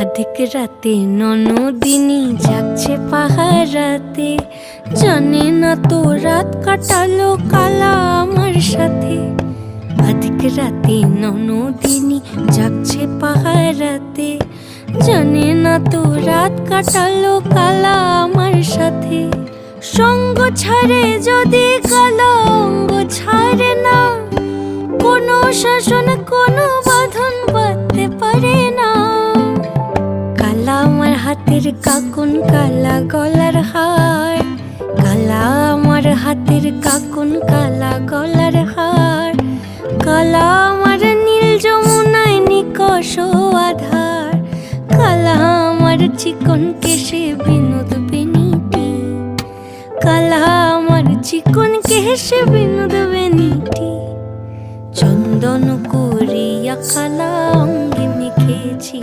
আধিক রাতে ননদিনী যাচ্ছে পাহারাতে, জানে না তো রাত কাটালো কালা আমার সাথে। আধিক রাতে ননদিনী যাচ্ছে পাহারাতে, জানে না তো রাত কাটালো কালা আমার সাথে। সঙ্গ ছাড়ে যদি কালা অঙ্গ ছাড়ে না, কোনো শাসন কোনো বাঁধন বাঁধতে পারে না। কালা আমার হাতের কাকুন কালা গলার হার, কালা আমার হাতের কাকুন কালা গলার হার। কালা আমার নীল যমুনায় নিকষ আধার, কালা আমার চিকন কেশে বিনোদ বেনিটি, কালা আমার চিকন কেশে বিনোদ বেনিটি। চন্দন করিয়া কালা অঙ্গে মেখেছি।